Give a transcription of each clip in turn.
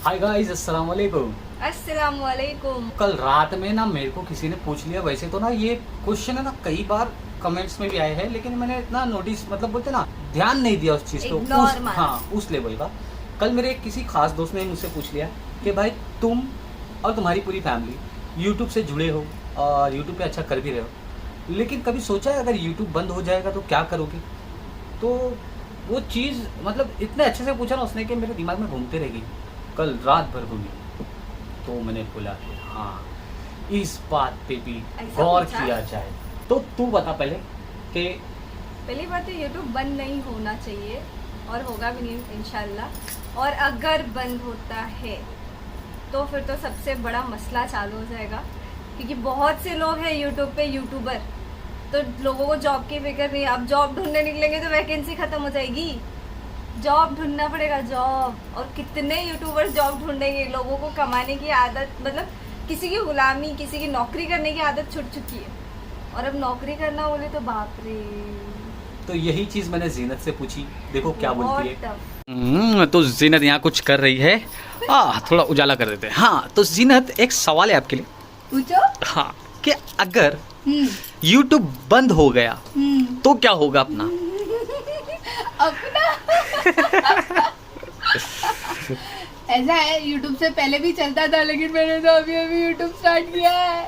Hi guys, अस्सलाम वालेकुम। अस्सलाम वालेकुम। कल रात में ना मेरे को किसी ने पूछ लिया, वैसे तो ना ये क्वेश्चन है ना कई बार कमेंट्स में भी आए हैं, लेकिन मैंने इतना नोटिस मतलब बोलते ना ध्यान नहीं दिया उस चीज़ को, उस लेवल का। कल मेरे किसी खास दोस्त ने मुझसे पूछ लिया कि भाई तुम और तुम्हारी पूरी फैमिली यूट्यूब से जुड़े हो और यूट्यूब पे अच्छा कर भी रहे हो, लेकिन कभी सोचा है अगर यूट्यूब बंद हो जाएगा तो क्या करोगे? तो वो चीज़ मतलब इतने अच्छे से पूछा ना उसने कि मेरे दिमाग में घूमते रहेगी, कल रात भर घूमी। तो मैंने बोला कि हाँ, इस बात पे भी गौर किया जाए। तो तू बता पहले कि पहली बात तो यूट्यूब बंद नहीं होना चाहिए और होगा भी नहीं इंशाल्लाह। और अगर बंद होता है तो फिर तो सबसे बड़ा मसला चालू हो जाएगा, क्योंकि बहुत से लोग हैं यूट्यूब पे यूट्यूबर, तो लोगों को जॉब की फिक्र नहीं। अब जॉब ढूंढने निकलेंगे तो वैकेंसी खत्म हो जाएगी, जॉब ढूंढना पड़ेगा जॉब। और कितने यूट्यूबर्स जॉब ढूंढेंगे? लोगों को कमाने की आदत, मतलब किसी की गुलामी, किसी की नौकरी करने की आदत छूट चुकी है, और अब नौकरी करना बोले तो बाप रे। तो यही चीज़ मैंने जीनत से पूछी, देखो क्या बोलती है। तो जीनत यहाँ कुछ कर रही है, थोड़ा उजाला कर देते हैं। हाँ, तो जीनत एक सवाल है आपके लिए, पूछो। हाँ, कि अगर यूट्यूब बंद हो गया तो क्या होगा अपना? ऐसा है, YouTube से पहले भी चलता था, लेकिन मैंने तो अभी YouTube स्टार्ट किया है।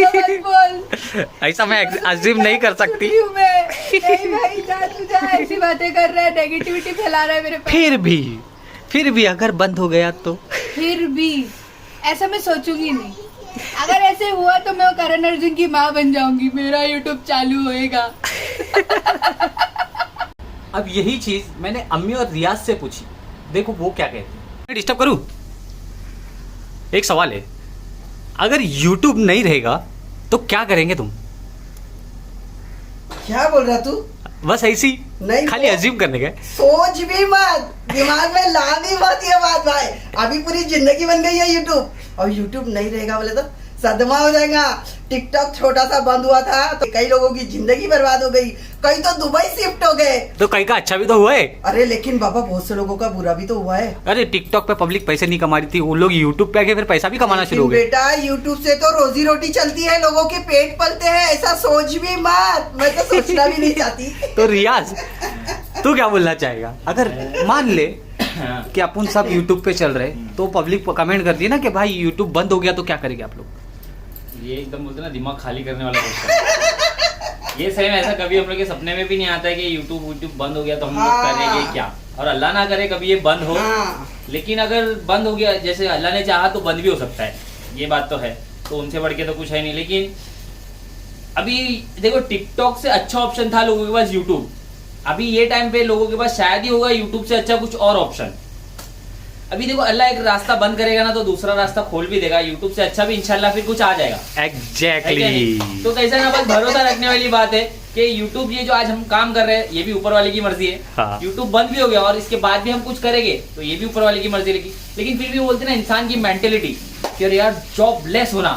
मत बोल। ऐसा मैं अज्यूम नहीं कर सकती। नहीं भाई, तुझे ऐसी बातें कर रहा है, नेगेटिविटी फैला रहा है मेरे पास। फिर भी अगर बंद हो गया तो? फिर भी ऐसा मैं सोचूंगी नहीं। अगर ऐसे हुआ तो मैं करण अर्जुन की माँ बन जाऊंगी, मेरा YouTube चालू होएगा। अब यही चीज मैंने अम्मी और रियाज से पूछी, देखो वो क्या कहते हैं। मैं डिस्टर्ब करूं? एक सवाल है, अगर YouTube नहीं रहेगा तो क्या करेंगे तुम? क्या बोल रहा तू? बस ऐसी नहीं, खाली अज्यूम करने गए। सोच भी मत, दिमाग में ला भी मत ये बात भाई। अभी पूरी जिंदगी बन गई है यूट्यूब, और यूट्यूब नहीं रहेगा बोले तो सदमा हो जाएगा। टिकटॉक छोटा सा बंद हुआ था तो कई लोगों की जिंदगी बर्बाद हो गई, कई तो दुबई शिफ्ट हो गए। तो कई का अच्छा भी तो हुआ है। अरे लेकिन बाबा बहुत से लोगों का बुरा भी तो हुआ है। अरे टिकटॉक पे पब्लिक पैसे नहीं कमा रही थी, वो लोग यूट्यूब पे आके फिर पैसा भी कमाना शुरू हो गए। बेटा यूट्यूब से तो रोजी रोटी चलती है, लोगों के पेट पलते हैं, ऐसा सोच भी मत। मैं तो सोचना भी नहीं चाहती। तो रियाज तू क्या बोलना चाहेगा? अगर मान ले कि अपन सब यूट्यूब पे चल रहे तो पब्लिक कमेंट करती है ना कि भाई यूट्यूब बंद हो गया तो क्या करेंगे आप लोग? ये एकदम बोलते ना दिमाग खाली करने वाला क्वेश्चन। ये सेम ऐसा कभी हम लोग के सपने में भी नहीं आता है कि यूट्यूब बंद हो गया तो हम लोग करेंगे क्या। और अल्लाह ना करे कभी ये बंद हो, लेकिन अगर बंद हो गया, जैसे अल्लाह ने चाहा तो बंद भी हो सकता है, ये बात तो है, तो उनसे बढ़ के तो कुछ है नहीं। लेकिन अभी देखो, टिकटॉक से अच्छा ऑप्शन था लोगों के पास यूट्यूब। अभी ये टाइम पे लोगों के पास शायद ही होगा यूट्यूब से अच्छा कुछ और ऑप्शन। अभी देखो, अल्लाह एक रास्ता बंद करेगा ना तो दूसरा रास्ता खोल भी देगा, यूट्यूब से अच्छा भी इंशाल्लाह फिर कुछ आ जाएगा। एग्जैक्टली। तो कैसा ना, बस भरोसा रखने वाली बात है कि यूट्यूब ये जो आज हम काम कर रहे हैं ये भी ऊपर वाले की मर्जी है। हाँ। यूट्यूब बंद भी हो गया और इसके बाद भी हम कुछ करेंगे तो ये भी ऊपर वाले की मर्जी रहेगी। लेकिन फिर भी बोलते ना, इंसान की मेंटेलिटी कि यार जॉबलेस होना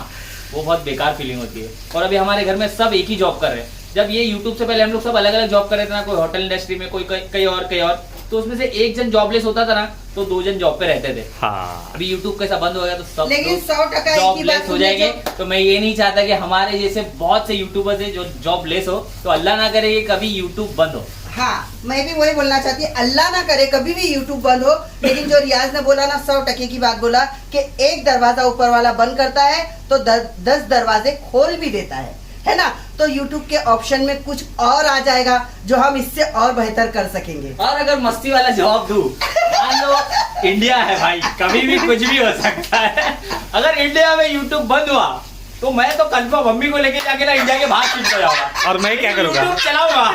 वो बहुत बेकार फीलिंग होती है। और अभी हमारे घर में सब एक ही जॉब कर रहे हैं। जब ये यूट्यूब से पहले हम लोग सब अलग अलग जॉब कर रहे थे ना, कोई होटल इंडस्ट्री में, कोई कई और, तो उसमें से एक जन जॉबलेस होता था ना तो दो जन जॉब पे रहते थे। हाँ। अभी यूट्यूब कैसा बंद हो गया तो सब लेकिन 100% जॉबलेस हो जाएंगे। तो मैं ये नहीं चाहता कि हमारे जैसे बहुत से यूट्यूबर्स है जो जॉबलेस हो, तो अल्लाह ना करे कभी यूट्यूब बंद हो। हाँ, मैं भी वही बोलना चाहती हूँ, अल्लाह ना करे कभी भी यूट्यूब बंद हो। लेकिन जो रियाज ने बोला ना, 100% की बात बोला कि एक दरवाजा ऊपर वाला बंद करता है तो 10 दरवाजे खोल भी देता है ना। तो YouTube के ऑप्शन में कुछ और आ जाएगा जो हम इससे और बेहतर कर सकेंगे। और अगर मस्ती वाला जवाब दूं, मान लो इंडिया है भाई, कभी भी कुछ भी हो सकता है। अगर इंडिया में YouTube बंद हुआ तो मैं तो कंफर्म मम्मी को लेके जाके ना इंडिया के बाहर शिफ्ट हो जाऊंगा। और मैं क्या करूंगा? यूट्यूब चलाऊंगा।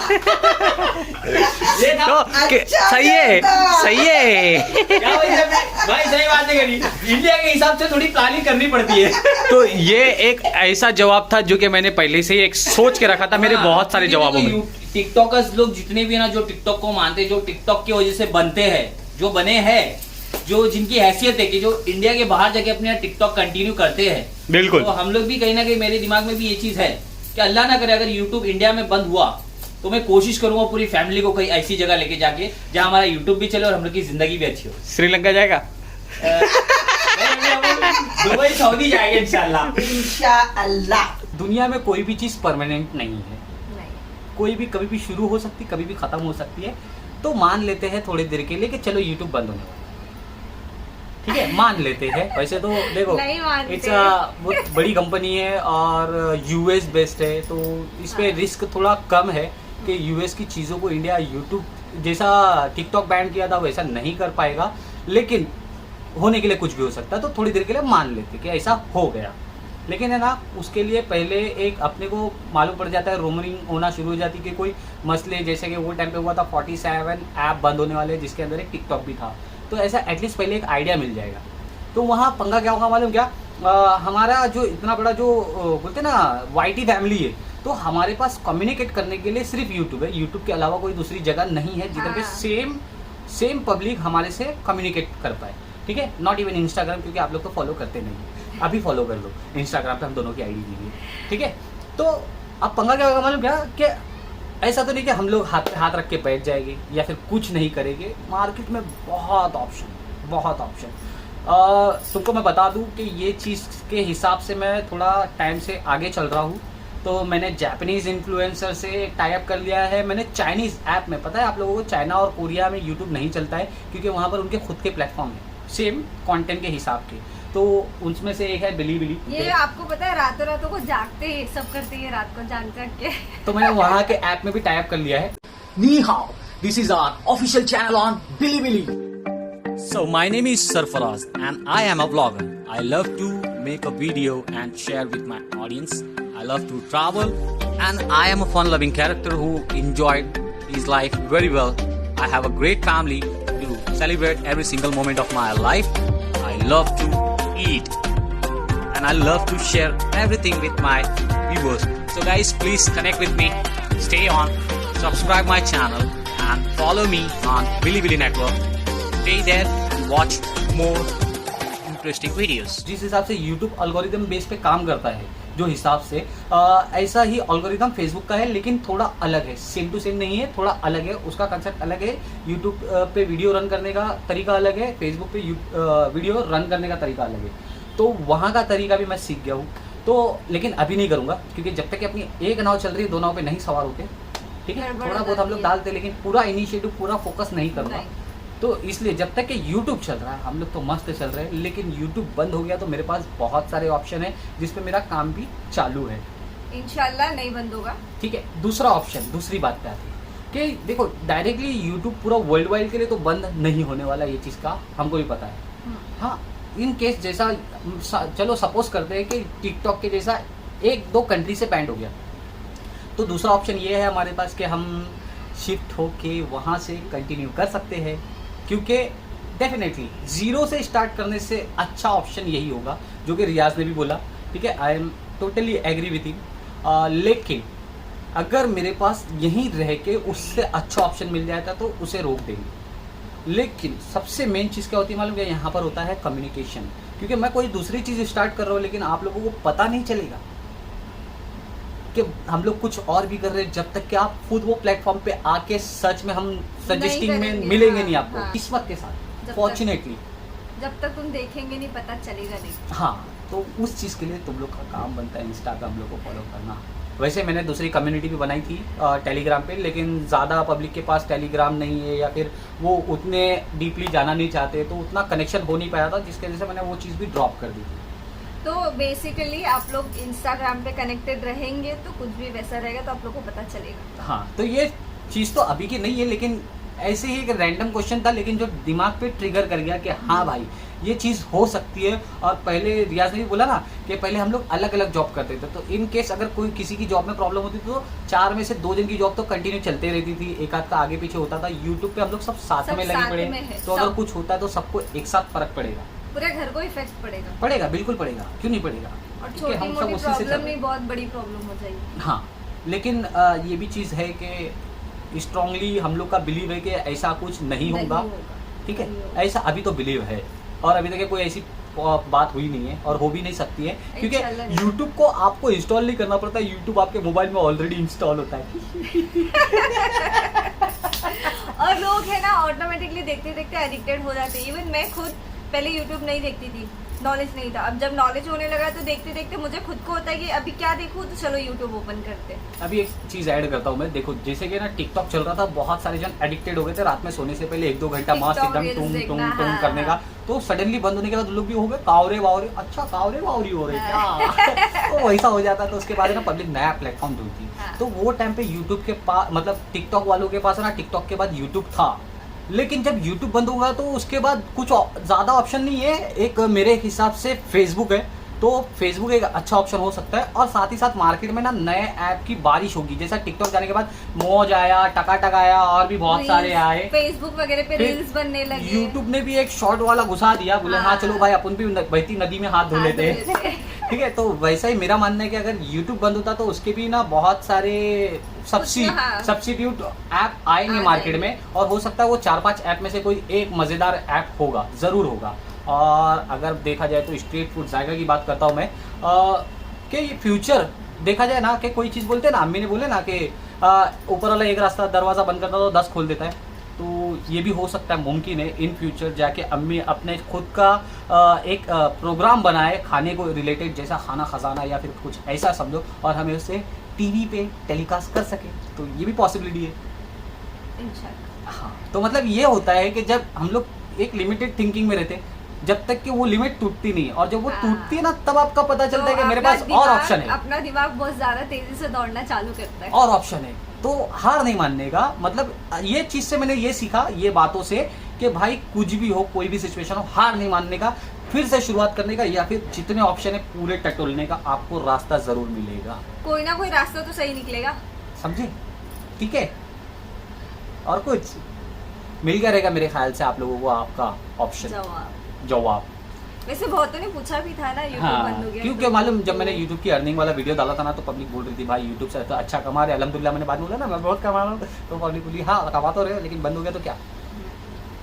तो सही है, सही है। क्या भाई सही बात है, इंडिया के हिसाब से थोड़ी प्लानिंग करनी पड़ती है। तो ये एक ऐसा जवाब था जो कि मैंने पहले से ही एक सोच के रखा था मेरे बहुत सारे जवाबों में। टिकटॉकर्स लोग जितने भी है ना, जो टिकटॉक को मानते हैं, जो टिकटॉक की वजह से बनते हैं, जो बने हैं, जो जिनकी हैसियत है कि जो इंडिया के बाहर जाके अपने टिकटॉक कंटिन्यू करते हैं, बिल्कुल। तो हम लोग भी कहीं ना कहीं, मेरे दिमाग में भी ये चीज है कि अल्लाह ना करे अगर यूट्यूब इंडिया में बंद हुआ तो मैं कोशिश करूंगा पूरी फैमिली को कहीं ऐसी जगह लेके जाके जहां हमारा यूट्यूब भी चले और हम लोग की जिंदगी भी अच्छी हो। श्रीलंका जाएगा? दुबई सऊदी जाएंगे इंशाल्लाह। इंशाअल्लाह। दुनिया में कोई भी चीज परमानेंट नहीं है, नहीं, कोई भी कभी भी शुरू हो सकती, कभी भी खत्म हो सकती है। तो मान लेते हैं थोड़ी देर के लिए कि चलो यूट्यूब बंद होने वाला है, ठीक है, मान लेते हैं। वैसे तो देखो नहीं मानते। इट्स बहुत बड़ी कंपनी है और यूएस बेस्ड है, तो इस पे रिस्क थोड़ा कम है कि यूएस की चीज़ों को इंडिया यूट्यूब जैसा टिकटॉक बैन किया था वैसा नहीं कर पाएगा, लेकिन होने के लिए कुछ भी हो सकता है। तो थोड़ी देर के लिए मान लेते कि ऐसा हो गया, लेकिन है ना, उसके लिए पहले एक अपने को मालूम पड़ जाता है, रोमरिंग होना शुरू हो जाती है कि कोई मसले, जैसे कि वो टाइम पे हुआ था 47 ऐप बंद होने वाले, जिसके अंदर एक टिकटॉक भी था। तो ऐसा एटलीस्ट पहले एक आइडिया मिल जाएगा। तो वहाँ पंगा क्या होगा मालूम क्या, हमारा जो इतना बड़ा जो बोलते ना वाईटी फैमिली है, तो हमारे पास कम्युनिकेट करने के लिए सिर्फ यूट्यूब है। यूट्यूब के अलावा कोई दूसरी जगह नहीं है जिधर पे सेम पब्लिक हमारे से कम्युनिकेट कर पाए, ठीक है। नॉट इवन इंस्टाग्राम, क्योंकि आप लोग तो फॉलो करते नहीं, अभी फॉलो कर लो। इंस्टाग्राम पे हम दोनों की आईडी दी है, ठीक है। तो अब पंगा क्या होगा मालूम क्या, कि ऐसा तो नहीं कि हम लोग हाथ पे हाथ रख के बैठ जाएंगे या फिर कुछ नहीं करेंगे। मार्केट में बहुत ऑप्शन। तुमको मैं बता दूं कि ये चीज़ के हिसाब से मैं थोड़ा टाइम से आगे चल रहा हूँ। तो मैंने जापानीज़ इन्फ्लुएंसर से टाई अप कर लिया है। मैंने चाइनीज़ ऐप में, पता है आप लोगों को, चाइना और कोरिया में यूट्यूब नहीं चलता है, क्योंकि वहाँ पर उनके खुद के प्लेटफॉर्म है सेम कंटेंट के हिसाब के। तो उनमें से एक है बिलीबिली। ये आपको पता है, रातों को जागते ही सब करते हैं, रात को जाग के। तो मैंने वहाँ के ऐप में भी टाई अप कर लिया है। नी हाउ, this is our official channel on Bilibili. So my name is Sarfaraz and I am a vlogger. I love to make a video and share with my audience. I love to travel and I am a fun-loving character who enjoyed his life very well. I have a great family to celebrate every single moment of my life. I love to eat and I love to share everything with my viewers. So guys, please connect with me. Stay on, subscribe my channel and follow me on Bilibili network. Stay there and watch more interesting videos. जिस हिसाब से YouTube algorithm base पे काम करता है, जो हिसाब से ऐसा ही algorithm Facebook का है, लेकिन थोड़ा अलग है। सेम टू सेम नहीं है, थोड़ा अलग है। उसका कंसेप्ट अलग है। YouTube पे वीडियो रन करने का तरीका अलग है, Facebook पे वीडियो रन करने का तरीका अलग है। तो वहाँ का तरीका भी मैं सीख गया हूँ। तो लेकिन अभी नहीं करूँगा, क्योंकि जब तक कि अपनी एक नाव चल रही है, दो नाव पे नहीं सवार होते, ठीक है। थोड़ा बहुत हम लोग डालते, लेकिन पूरा इनिशिएटिव, पूरा फोकस नहीं करूँगा। तो इसलिए जब तक कि YouTube चल रहा है, हम लोग तो मस्त चल रहे हैं, लेकिन YouTube बंद हो गया तो मेरे पास बहुत सारे ऑप्शन है जिस पे मेरा काम भी चालू है। इंशाल्लाह नहीं बंद होगा, ठीक है। दूसरा ऑप्शन, दूसरी बात क्या थी कि देखो, डायरेक्टली YouTube पूरा वर्ल्ड वाइड के लिए तो बंद नहीं होने वाला, ये चीज़ का हमको भी पता है। हाँ, इन केस जैसा चलो सपोज करते हैं कि टिकटॉक के जैसा एक दो कंट्री से बैंड हो गया, तो दूसरा ऑप्शन ये है हमारे पास कि हम शिफ्ट होके वहाँ से कंटिन्यू कर सकते हैं, क्योंकि डेफिनेटली जीरो से स्टार्ट करने से अच्छा ऑप्शन यही होगा, जो कि रियाज ने भी बोला, ठीक है। I am totally agree with him. लेकिन अगर मेरे पास यहीं रह के उससे अच्छा ऑप्शन मिल जाता तो उसे रोक देंगे। लेकिन सबसे मेन चीज़ क्या होती है मालूम है, यहाँ पर होता है कम्युनिकेशन। क्योंकि मैं कोई दूसरी चीज़ स्टार्ट कर रहा हूँ, लेकिन आप लोगों को पता नहीं चलेगा कि हम लोग कुछ और भी कर रहे हैं, जब तक कि आप खुद वो प्लेटफॉर्म पे आके सच में हम सजेस्टिंग में मिलेंगे नहीं आपको, किस्मत के साथ, फॉर्चुनेटली। जब तक तुम देखेंगे नहीं, पता चलेगा नहीं। हाँ, तो उस चीज़ के लिए तुम लोग का काम बनता है इंस्टाग्राम लोग को फॉलो करना। वैसे मैंने दूसरी कम्युनिटी भी बनाई थी टेलीग्राम पे, लेकिन ज़्यादा पब्लिक के पास टेलीग्राम नहीं है, या फिर वो उतने डीपली जाना नहीं चाहते, तो उतना कनेक्शन हो नहीं पाया था, जिसकी वजह से मैंने वो चीज़ भी ड्रॉप कर दी थी। तो बेसिकली आप लोग इंस्टाग्राम पे कनेक्टेड रहेंगे तो कुछ भी वैसा रहेगा तो आप लोग को पता चलेगा। हाँ, तो ये चीज़ तो अभी की नहीं है, लेकिन ऐसे ही एक रैंडम क्वेश्चन था, लेकिन जो दिमाग पे ट्रिगर कर गया कि हाँ भाई ये चीज़ हो सकती है। और पहले रियाज ने भी बोला ना कि पहले हम लोग अलग अलग जॉब करते थे, तो इन केस अगर कोई किसी की जॉब में प्रॉब्लम होती थी तो 4 में से 2 दिन की जॉब तो कंटिन्यू चलते रहती थी, एक आध का आगे पीछे होता था। यूट्यूब पे हम लोग सब साथ में लगे पड़े, तो अगर कुछ होता है तो सबको एक साथ फर्क पड़ेगा, पूरे घर को इफेक्ट पड़ेगा, बिल्कुल पड़ेगा, क्यों नहीं पड़ेगा। और छोटी मोटी प्रॉब्लम नहीं, बहुत बड़ी प्रॉब्लम हो जाएगी। हाँ, लेकिन ये भी चीज़ है कि स्ट्रांगली हम लोग का बिलीव है कि ऐसा कुछ नहीं होगा, ठीक है। ऐसा अभी तो बिलीव है, और अभी तक कोई ऐसी बात हुई नहीं है और हो भी नहीं सकती है, क्योंकि YouTube को आपको इंस्टॉल नहीं करना पड़ता, YouTube आपके मोबाइल में ऑलरेडी इंस्टॉल होता है। और लोग है ना ऑटोमेटिकली देखते देखते एडिक्टेड हो जाते हैं। इवन मैं खुद पहले यूट्यूब नहीं देखती थी, नॉलेज नहीं था। अब जब नॉलेज होने लगा तो देखते देखते मुझे खुद को होता है कि अभी क्या देखूं, तो चलो यूट्यूब ओपन करते हैं। अभी एक चीज ऐड करता हूँ मैं, देखो जैसे कि ना टिकटॉक चल रहा था, बहुत सारे जन एडिक्टेड हो गए थे रात में सोने से पहले 1-2 घंटा मस्त TikTok एकदम reels टूम टूम देखना, टूम हाँ, करने का। तो सडनली बंद होने के बाद लोग भी हो गए कावरे वावरे, अच्छा कावरे वावरी हो रहे क्या तो वैसा हो जाता। तो उसके बाद ना पब्लिक नया प्लेटफॉर्म ढूंढती। हाँ। तो वो टाइम पे यूट्यूब के पास, मतलब टिकटॉक वालों के पास ना टिकटॉक के बाद यूट्यूब था, लेकिन जब YouTube बंद होगा तो उसके बाद कुछ ज़्यादा ऑप्शन नहीं है। एक मेरे हिसाब से फेसबुक है, तो फेसबुक एक अच्छा ऑप्शन हो सकता है। और साथ ही साथ मार्केट में ना नए ऐप की बारिश होगी, जैसा टिकटॉक जाने के बाद मौज आया, टकाटक आया, और भी बहुत सारे आए। फेसबुक वगैरह पे रील्स बनने लगे। यूट्यूब ने भी एक शॉर्ट वाला घुसा दिया, बोले हाँ चलो भाई अपन भी बहती नदी में हाथ धो लेते हैं। ठीक है, तो वैसा ही मेरा मानना है कि अगर YouTube बंद होता तो उसके भी ना बहुत सारे सब्स्टिट्यूट ऐप आएंगे मार्केट में, और हो सकता है वो 4-5 ऐप में से कोई एक मजेदार ऐप होगा, जरूर होगा। और अगर देखा जाए तो स्ट्रीट फूड जायका की बात करता हूँ मैं, कि ये फ्यूचर देखा जाए ना, कि कोई चीज़ बोलते हैं ना, अम्मी ने बोले ना कि ऊपर वाला एक रास्ता दरवाज़ा बंद करता तो 10 खोल देता है। तो ये भी हो सकता है, मुमकिन है इन फ्यूचर जाके अम्मी अपने खुद का एक प्रोग्राम बनाए खाने को रिलेटेड, जैसा खाना खजाना या फिर कुछ ऐसा समझो, और हमें उसे टीवी पे टेलीकास्ट कर सके। तो ये भी पॉसिबिलिटी है। इंशाल्लाह। हाँ, तो मतलब ये होता है कि जब हम लोग एक लिमिटेड थिंकिंग में रहते, जब तक कि वो लिमिट टूटती नहीं, और जब वो हाँ। टूटती है ना, तब आपका पता चलता है कि मेरे अपना पास और दिमाग- ऑप्शन है, अपना दिमाग बहुत ज्यादा तेजी से दौड़ना चालू करता है। और ऑप्शन है। तो हार नहीं मानने का मतलब, ये चीज से मैंने ये सीखा, ये बातों से, कि भाई कुछ भी हो, कोई भी सिचुएशन हो, हार नहीं मानने का, फिर से शुरुआत करने का, या फिर जितने ऑप्शन है पूरे टटोलने का, आपको रास्ता जरूर मिलेगा। कोई ना कोई रास्ता तो सही निकलेगा। समझे? ठीक है, और कुछ मिल गया रहेगा मेरे ख्याल से आप लोगों को आपका ऑप्शन जवाब। वैसे बहुतों ने पूछा भी था ना यूट्यूब बंद हो हाँ, गया, क्योंकि तो- मालूम जब मैंने YouTube की अर्निंग वाला वीडियो डाला था ना, तो पब्लिक बोल रही थी भाई YouTube से तो अच्छा कमा रहे, अल्हम्दुलिल्लाह। मैंने बाद में बोला ना मैं बहुत कमा रहा हूँ, तो पब्लिक बोली हाँ कमा तो रहे, लेकिन बंद हो गया तो क्या।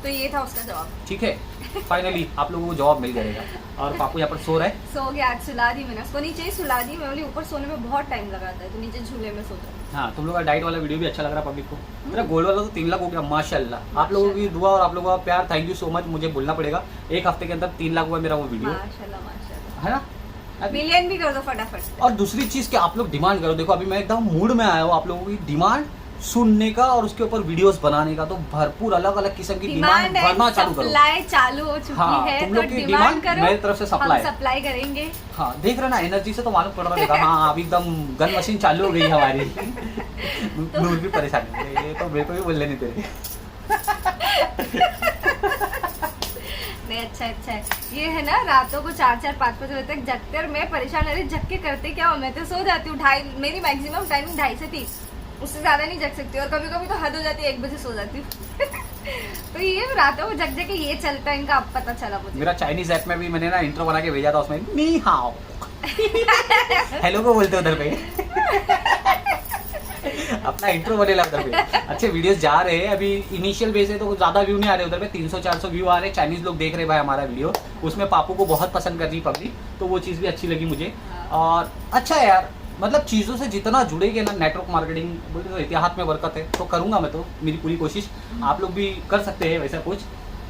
तो ये था उसका जवाब। ठीक है, फाइनली आप लोगों को जवाब मिल जाएगा। और पापू यहाँ पर सो रहे हैं। सो गया, आज सुला दी मैंने उसको, नीचे ही सुला दी। मैं बोली ऊपर सोने में बहुत टाइम लगाता है, तो नीचे झूले में सोता है। हाँ, तुम लोग का डाइट वाला वीडियो भी अच्छा लग रहा है पब्लिक को। मेरा गोल्ड वाला तो 3 लाख हो गया माशाल्लाह। आप लोगों की दुआ और आप लोगों का प्यार, थैंक यू सो मच। मुझे बोलना पड़ेगा, एक हफ्ते के अंदर 3 लाख हुआ मेरा वो वीडियो, माशाल्लाह माशाल्लाह। है ना। मिलियन भी कर दो फटाफट। और दूसरी चीज कि आप लोग डिमांड करो। देखो अभी मैं एकदम मूड में आया हूँ आप लोगों की डिमांड सुनने का, और उसके ऊपर वीडियोस बनाने का। तो भरपूर अलग अलग किस्म की डिमांड भरना चालू करो। सप्लाई चालू हो चुकी हाँ, है, तुम तो लोग की डिमांड डिमांड करो, मेरी तरफ से सप्लाई। हम सप्लाई करेंगे। हाँ, देख रहे ना एनर्जी से तो मालूम पड़ रहा है। हाँ, अभी एकदम गन मशीन चालू हो गई हमारी। नूर भी परेशान है, ये तो मेरे को भी बोलने नहीं दे रहे। नहीं अच्छा है। ये है ना, रातों को 4-4, 5-5 बजे तक जगते, और मैं परेशान। अरे जग के करते क्या हो, मैं तो सो जाती हूँ। मेरी मैक्सिमम टाइमिंग 2:30 से 3, उससे ज्यादा नहीं जग सकती। और कभी कभी तो हद हो जाती है, 1 बजे सो जाती हूँ। तो ये रातों को जग के ये चलता है इनका, अब पता चला मुझे। मेरा चाइनीज ऐप में भी मैंने ना इंट्रो बना के भेजा था, उसमें नी हाओ हेलो को बोलते उधर पे। अपना इंट्रो बनेला उधर पे। अच्छे वीडियोस जा रहे हैं, अभी इनिशियल बेस है तो ज्यादा व्यू नहीं आ रहे उधर पे, 300-400 व्यू आ रहे हैं। चाइनीज लोग देख रहे भाई हमारा वीडियो, उसमें पापू को बहुत पसंद कर रही पब्लिक, तो वो चीज़ भी अच्छी लगी मुझे। और अच्छा है यार, मतलब चीज़ों से जितना जुड़ेगे ना, नेटवर्क मार्केटिंग बोलते तो इतिहास में बरकत है, तो करूँगा मैं, तो मेरी पूरी कोशिश। आप लोग भी कर सकते हैं वैसा कुछ।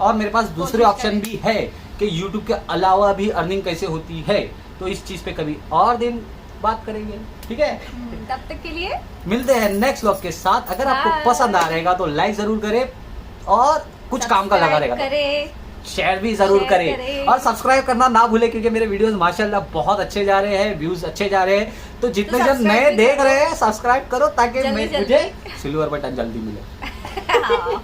और मेरे पास दूसरे ऑप्शन भी है कि यूट्यूब के अलावा भी अर्निंग कैसे होती है, तो इस चीज़ पे कभी और दिन बात करेंगे। ठीक है, तब तक के लिए मिलते हैं नेक्स्ट व्लॉग के साथ। अगर आपको पसंद आ रहेगा तो लाइक जरूर करें, और कुछ काम का लगा रहेगा तो शेयर भी जरूर शेयर करें, करें। और सब्सक्राइब करना ना भूले, क्योंकि मेरे वीडियोस माशाल्लाह बहुत अच्छे जा रहे हैं, व्यूज अच्छे जा रहे हैं। तो जितने जन सब्सक्राइब नए भी देख करो। रहे हैं सब्सक्राइब करो, ताकि जल्दी मुझे सिल्वर बटन जल्दी मिले। हाँ।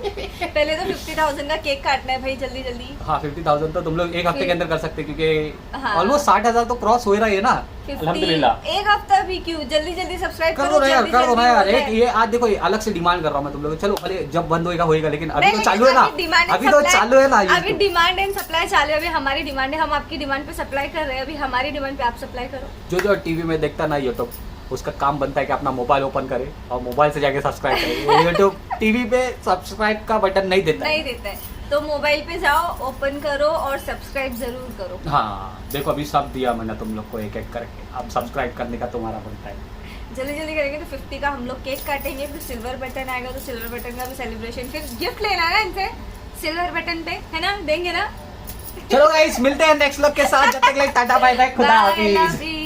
पहले तो 50,000 का केक काटना है भाई, जल्दी जल्दी। हाँ, 50,000 तो तुम लोग एक हफ्ते के अंदर कर सकते हैं, क्योंकि हाँ। ऑलमोस्ट 60,000 तो क्रॉस हो रहा है ना, 50 अल्हम्दुलिल्लाह। एक हफ्ता भी क्यों, जल्दी जल्दी सब्सक्राइब कर दो ना यार, जल्दी कर दो ना जल्दी यार। हो एक जाए। ये आज देखो, ये अलग से डिमांड कर रहा हूँ मैं तुम लोग। चलो भले जब बंद होएगा, लेकिन अभी नहीं, तो चालू है ना, अभी तो चालू है ना। अभी डिमांड एंड सप्लाई चालू है। अभी हमारी डिमांड है, हम आपकी डिमांड पे सप्लाई कर रहे हैं। अभी हमारी डिमांड पे आप सप्लाई करो। जो टीवी में देखता ना यूट्यूब, उसका काम बनता है कि अपना मोबाइल ओपन करे और मोबाइल से जाके सब्सक्राइब करे। यूट्यूब टीवी पे सब्सक्राइब का बटन नहीं देता नहीं देता है, तो मोबाइल पे जाओ, ओपन करो और सब्सक्राइब जरूर करो। हाँ, देखो अभी सब दिया मैंने तुम लोग को एक एक करके, अब सब्सक्राइब करने का तुम्हारा बनता है। जल्दी जल्दी करेंगे तो 50 का हम लोग केक काटेंगे, फिर सिल्वर बटन आएगा तो सिल्वर बटन का भी सेलिब्रेशन, फिर गिफ्ट लेना है ना इनसे सिल्वर बटन पे, है ना, देंगे ना। चलो गाइस मिलते हैं नेक्स्ट व्लॉग के साथ, जब तक के लिए टाटा बाय बाय, खुदा Bye, हाफिज। love you.